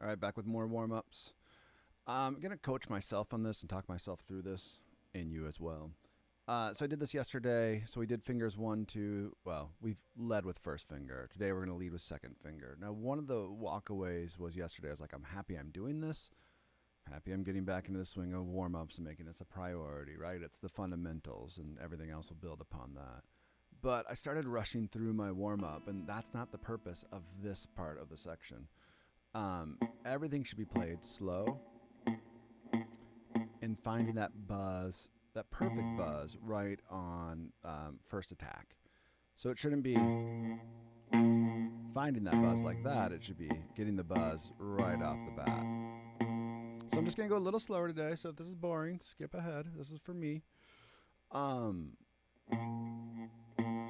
All right, back with more warm ups. I'm going to coach myself on this and talk myself through this, and you as well. So I did this yesterday. So we did fingers 1, 2. Well, we've led with first finger. Today we're going to lead with second finger. Now, one of the walkaways was yesterday. I was like, I'm happy I'm doing this. Happy I'm getting back into the swing of warm ups and making this a priority, right? It's the fundamentals, and everything else will build upon that. But I started rushing through my warm up, and that's not the purpose of this part of the section. Everything should be played slow and finding that buzz, that perfect buzz, right on first attack. So it shouldn't be finding that buzz like that. It should be getting the buzz right off the bat. So I'm just going to go a little slower today. So if this is boring, skip ahead. This is for me. I'm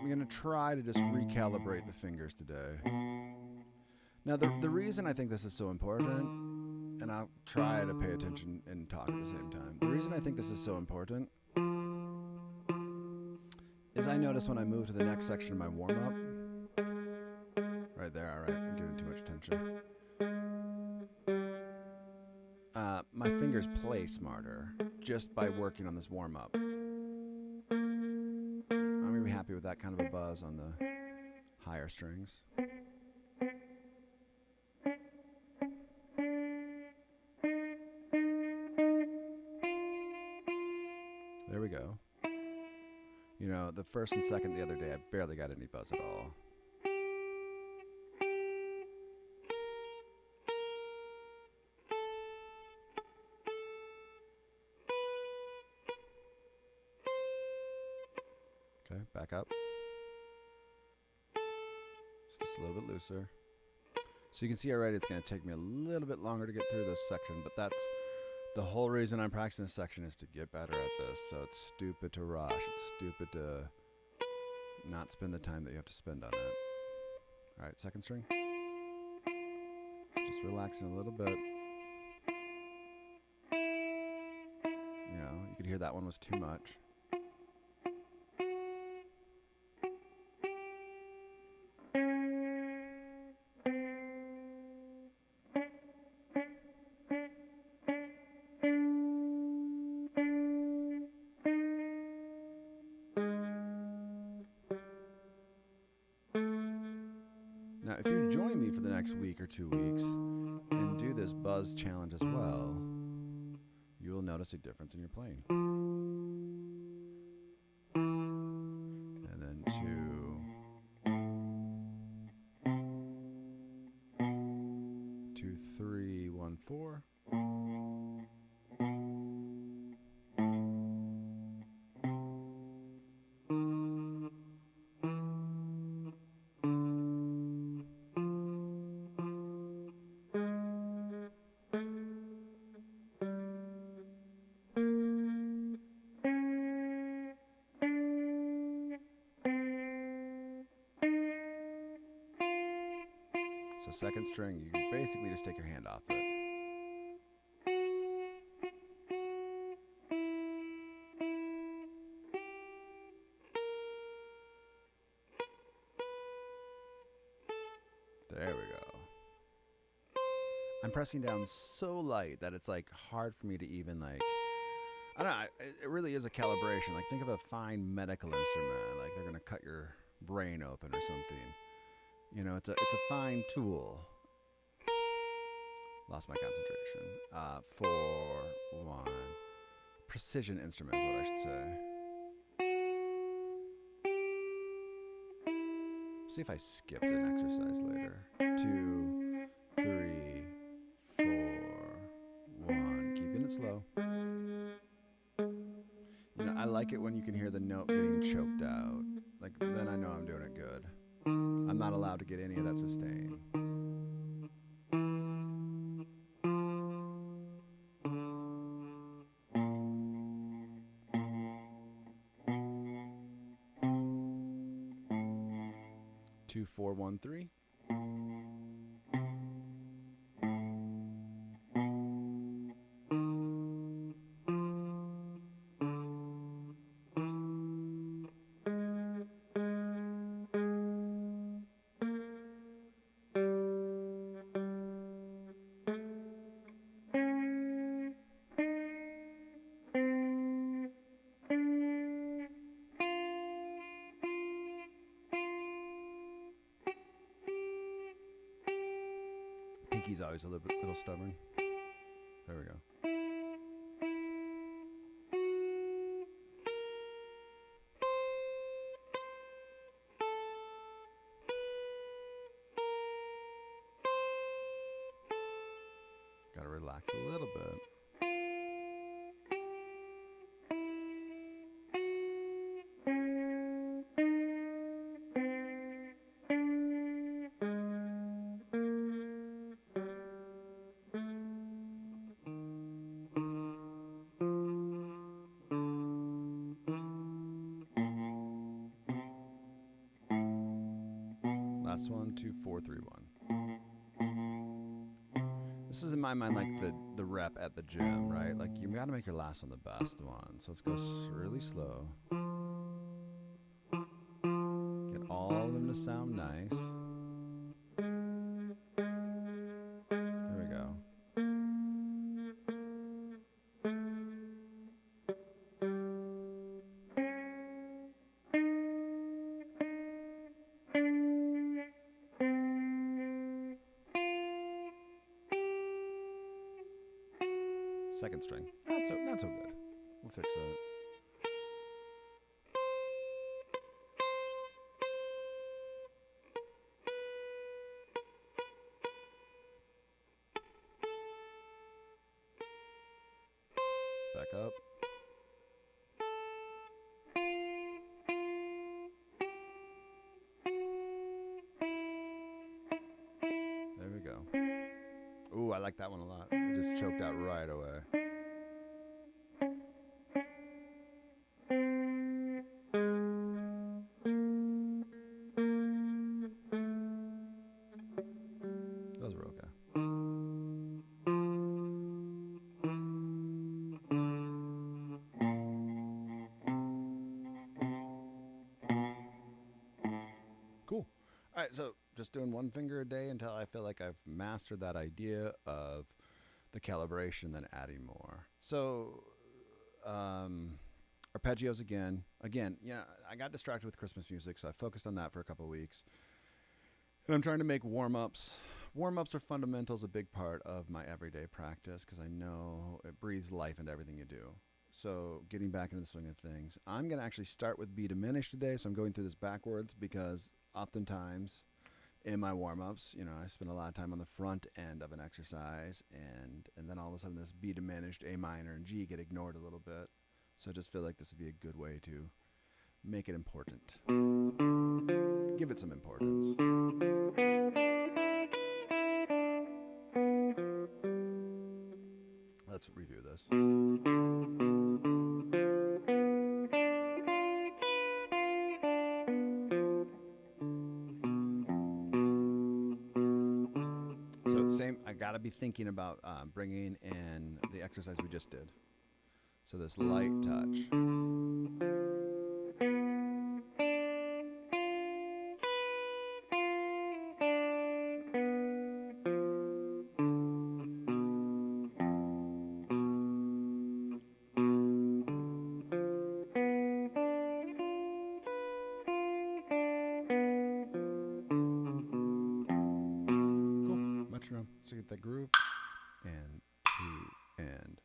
going to try to just recalibrate the fingers today. Now, the reason I think this is so important, and I'll try to pay attention and talk at the same time. The reason I think this is so important is I notice when I move to the next section of my warm-up, right there, all right, I'm giving too much attention. My fingers play smarter just by working on this warm-up. I'm going to be happy with that kind of a buzz on the higher strings. There we go. You know, the first and second the other day, I barely got any buzz at all. Okay, back up. It's just a little bit looser. So you can see already it's going to take me a little bit longer to get through this section, but that's the whole reason I'm practicing this section is to get better at this. So it's stupid to rush. It's stupid to not spend the time that you have to spend on it. All right, second string. So just relaxing a little bit. You know, you could hear that one was too much. Now, if you join me for the next week or 2 weeks and do this buzz challenge as well, you will notice a difference in your playing. And then 2, 3, 1, 4. So second string, you can basically just take your hand off it. There we go. I'm pressing down so light that it's like hard for me to even like, I don't know, it really is a calibration. Like think of a fine medical instrument, like they're going to cut your brain open or something. You know, it's a fine tool. Lost my concentration. 4, 1. Precision instrument is what I should say. See if I skipped an exercise later. 2, 3, 4, 1. Keeping it slow. You know, I like it when you can hear the note getting choked out. Like, then I know I'm doing it good. I'm not allowed to get any of that sustain. Two, 4, 1, 3. pinky's always a little stubborn. There we go. Gotta relax a little bit. Last one, 2, 4, 3, 1. This is in my mind like the rep at the gym, right? Like you gotta make your last one the best one. So let's go really slow. Get all of them to sound nice. There we go. Second string. Not so good. We'll fix that. Back up. There we go. Ooh, I like that one a lot. It just choked out right away. Those were okay. Cool. All right, so just doing one finger a day until I feel like I've mastered that idea of the calibration, then adding more. So, arpeggios again. Yeah, I got distracted with Christmas music, so I focused on that for a couple of weeks. And I'm trying to make warm-ups. Warm-ups are fundamentals, a big part of my everyday practice because I know it breathes life into everything you do. So getting back into the swing of things. I'm going to actually start with B diminished today, so I'm going through this backwards because oftentimes in my warm-ups, I spend a lot of time on the front end of an exercise, and then all of a sudden this B diminished, A minor, and G get ignored a little bit. So I just feel like this would be a good way to make it important. Give it some importance. Let's review this. So same, I gotta be thinking about bringing in the exercise we just did. So this light touch. Metronome. So get that groove, and 2, and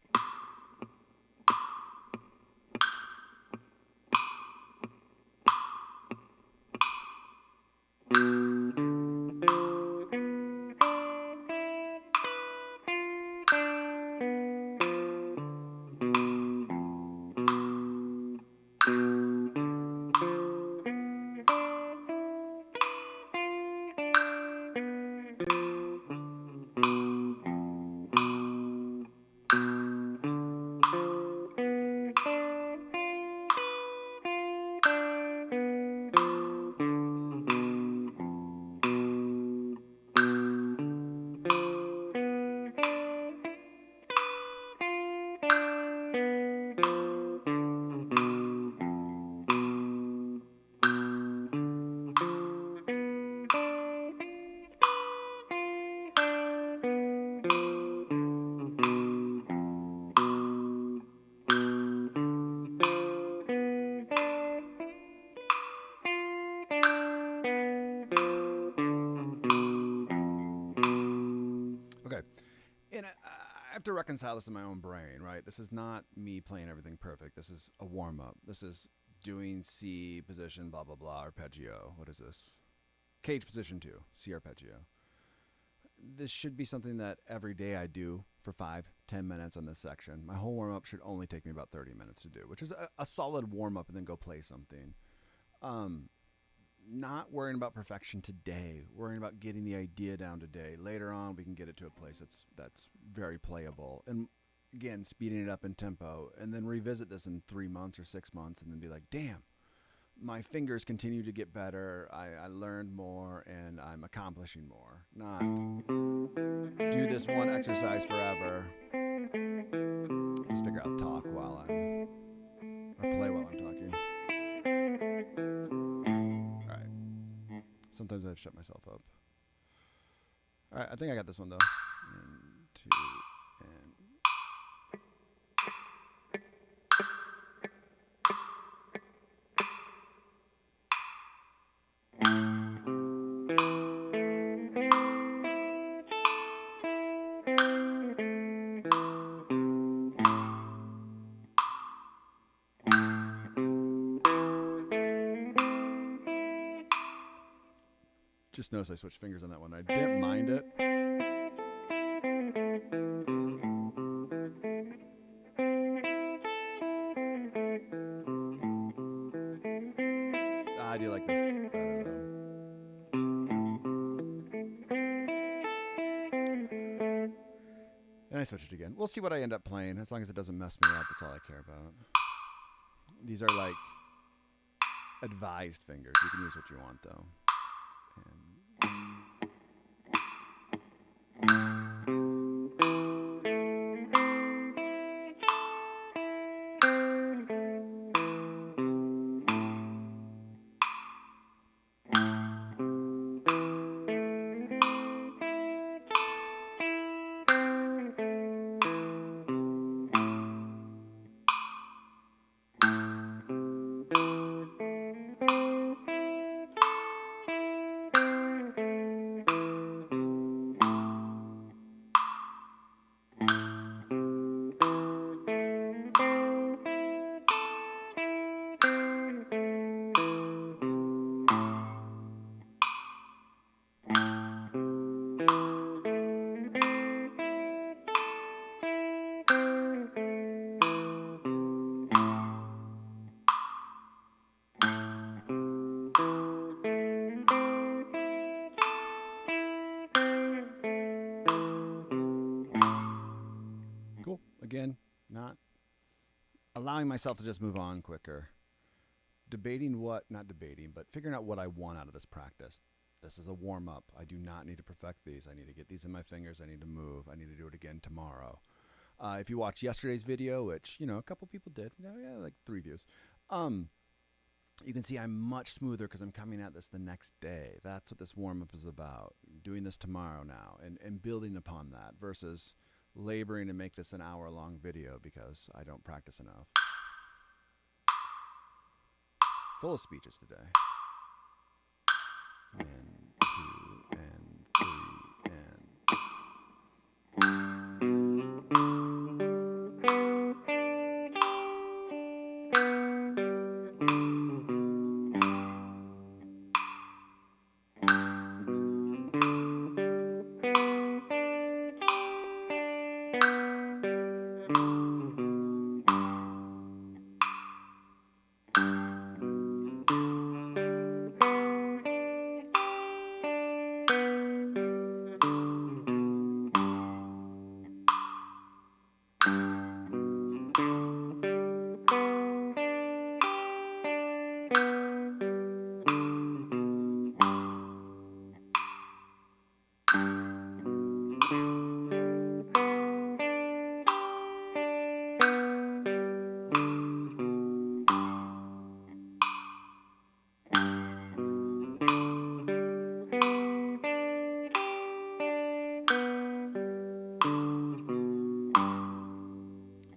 And I have to reconcile this in my own brain, right? This is not me playing everything perfect. This is a warm-up. This is doing C position, blah, blah, blah, arpeggio. What is this? Cage position 2, C arpeggio. This should be something that every day I do for 5-10 minutes on this section. My whole warm-up should only take me about 30 minutes to do, which is a solid warm-up, and then go play something. Not worrying about perfection today, worrying about getting the idea down today. Later on, we can get it to a place that's very playable. And again, speeding it up in tempo, and then revisit this in 3 months or 6 months, and then be like, damn, my fingers continue to get better. I learned more, and I'm accomplishing more. Not do this one exercise forever. Just figure out talk while I'm, or play while I'm talking. Sometimes I've shut myself up. All right, I think I got this one though. 1, 2, and just notice I switched fingers on that one. I didn't mind it. I do like this better though. And I switched it again. We'll see what I end up playing. As long as it doesn't mess me up, that's all I care about. These are like advised fingers. You can use what you want though. Again, not allowing myself to just move on quicker. Not debating, but figuring out what I want out of this practice. This is a warm-up. I do not need to perfect these. I need to get these in my fingers. I need to move. I need to do it again tomorrow. If you watched yesterday's video, which, a couple people did, like 3 views, you can see I'm much smoother because I'm coming at this the next day. That's what this warm-up is about, doing this tomorrow now and building upon that versus laboring to make this an hour-long video because I don't practice enough. Full of speeches today. 1, 2, and 3, and...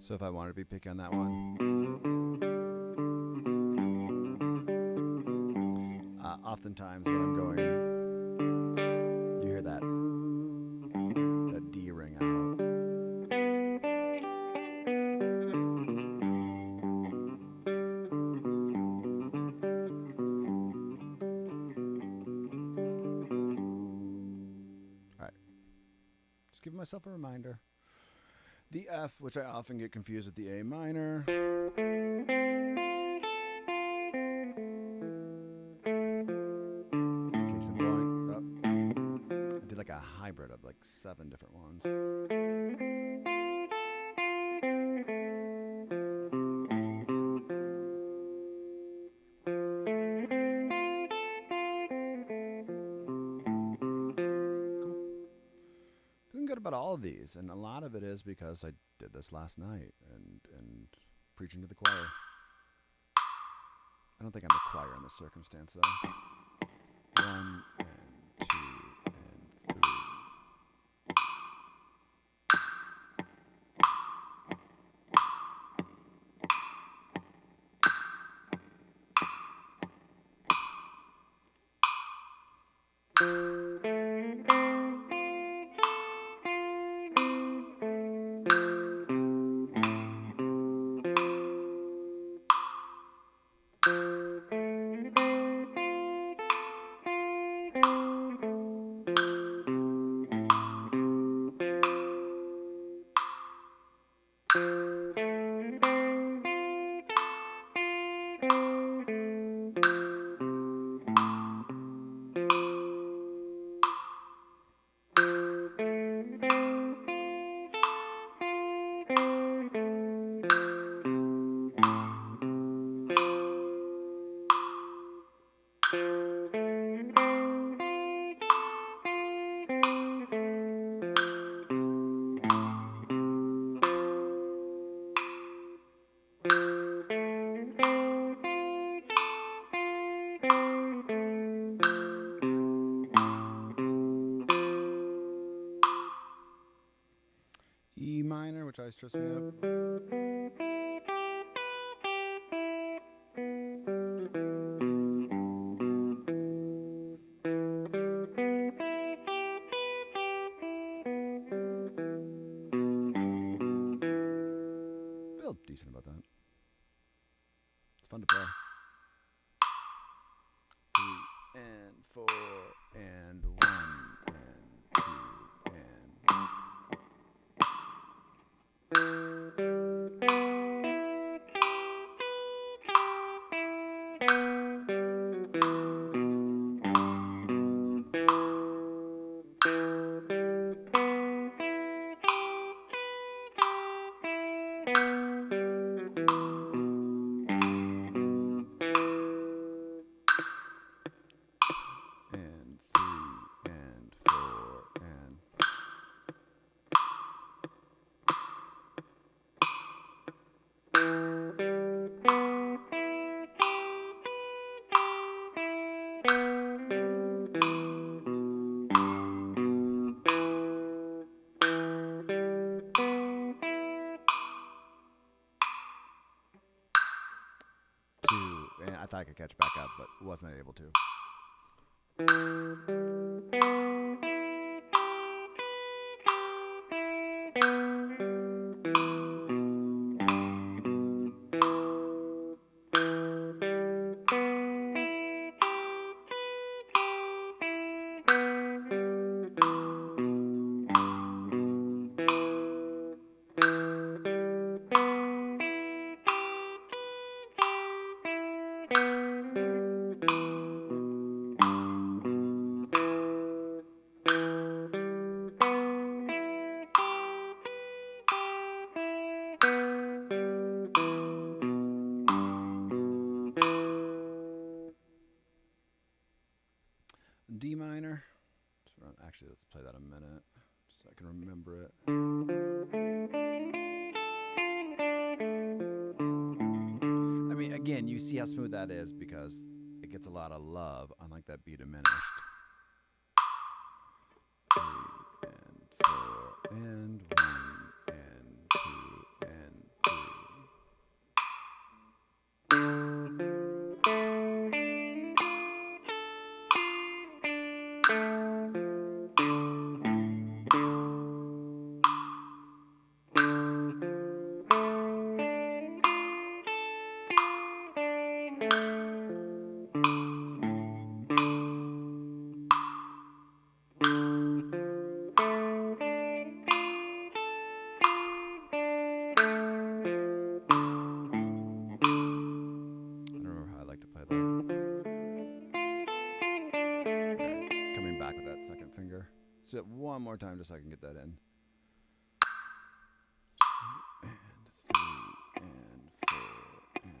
So if I wanted to be picky on that one, oftentimes when I'm going, you hear that D ring out. giving myself a reminder. The F, which I often get confused with the A minor. Case in point, I did like a hybrid of like 7 different ones. About all of these, and a lot of it is because I did this last night and preaching to the choir. I don't think I'm the choir in this circumstance though. 1 and 2 and 3. E minor, which always trips me up. Feel decent about that. It's fun to play. 3 and 4 and 1 and 2 and... I thought I could catch back up, but wasn't able to. D minor. Actually, let's play that a minute so I can remember it. I mean, again, you see how smooth that is because it gets a lot of love, unlike that B diminished. 3 and 4 and 1 and 2 and 3. more time just so I can get that in. 2 and 3 and 4 and...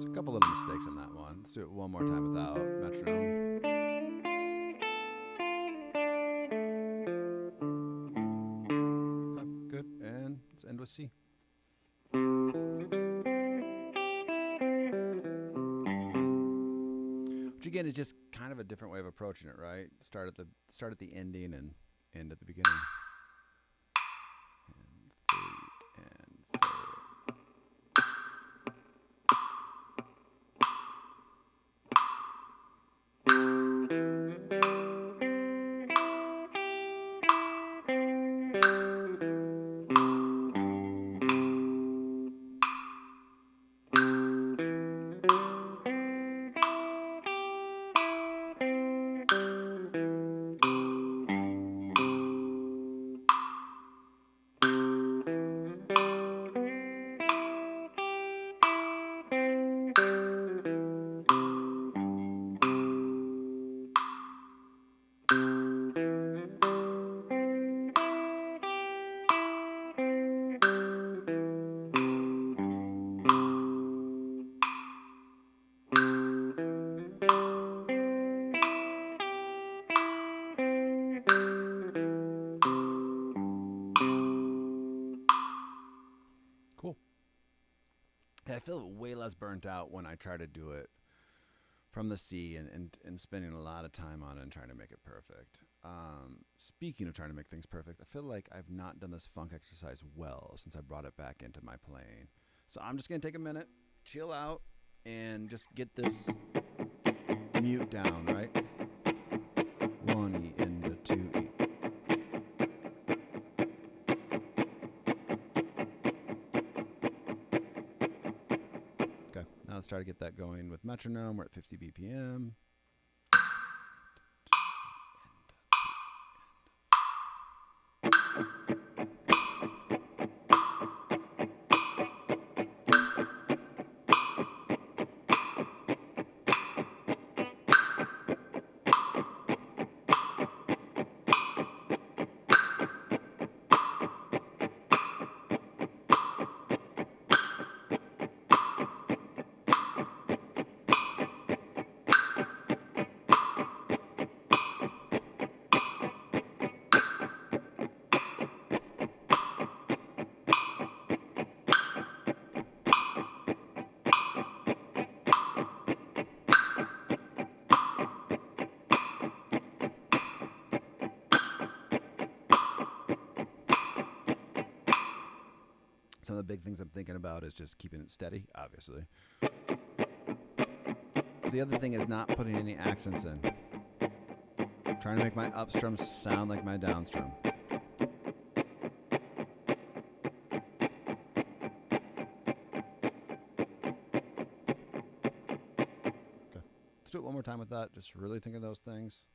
a couple little mistakes in that one. Let's do it one more time without metronome. Okay, good. And let's end with C. Which again is just kind of a different way of approaching it, right? Start at the ending and end at the beginning. And 3 and 4. Cool. I feel way less burnt out when I try to do it from the C and spending a lot of time on it and trying to make it perfect. Speaking of trying to make things perfect, I feel like I've not done this funk exercise well since I brought it back into my playing. So I'm just going to take a minute, chill out, and just get this mute down, right? 1 E into 2 E. Okay, now let's try to get that going with metronome. We're at 50 BPM. Some of the big things I'm thinking about is just keeping it steady, obviously. The other thing is not putting any accents in. Trying to make my up strum sound like my down strum. Okay. Let's do it one more time with that. Just really think of those things.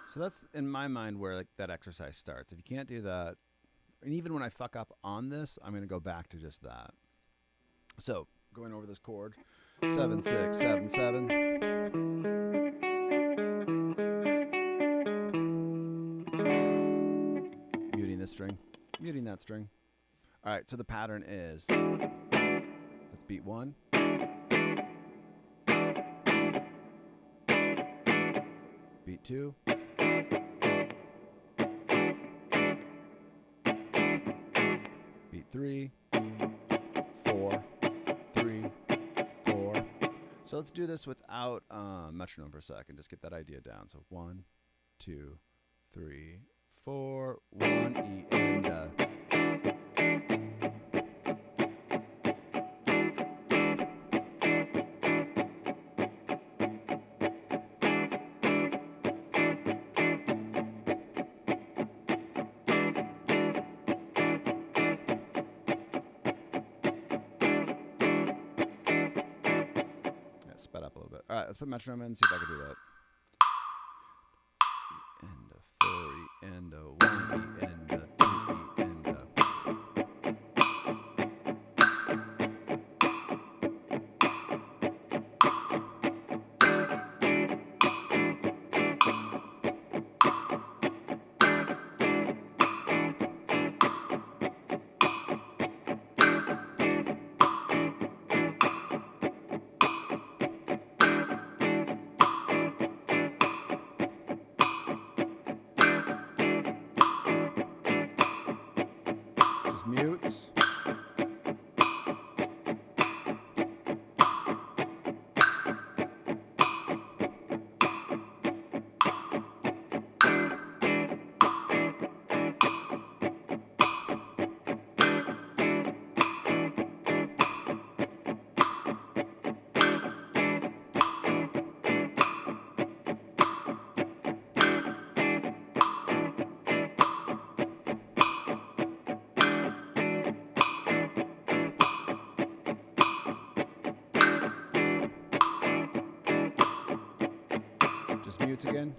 So that's, in my mind, where like that exercise starts. If you can't do that, and even when I fuck up on this, I'm going to go back to just that. So going over this chord, 7, 6, 7, 7. Mute this string, muting that string. All right, so the pattern is, let's beat 1. Beat 2. Beat 3. 4. 3. 4. So let's do this without metronome for a second. Just get that idea down. So 1, 2, 3, 4. 1 E and sped up a little bit. All right, let's put metronome in and see if I can do that. And a 4 E and a 1 E and a 2 E and a. Mutes. Just mutes again.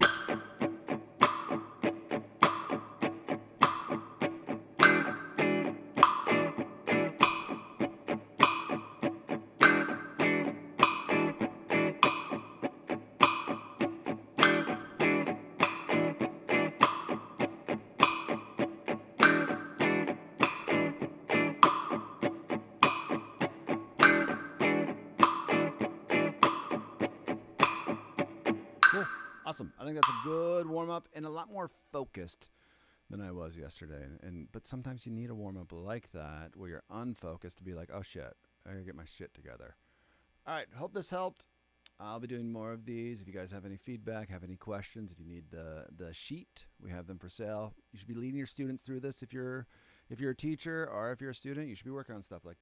Cool. Awesome. I think that's a good warm-up and a lot more focused than I was yesterday. But sometimes you need a warm-up like that where you're unfocused to be like, oh shit, I gotta get my shit together. All right, hope this helped. I'll be doing more of these. If you guys have any feedback, have any questions, if you need the sheet, we have them for sale. You should be leading your students through this if you're a teacher or if you're a student. You should be working on stuff like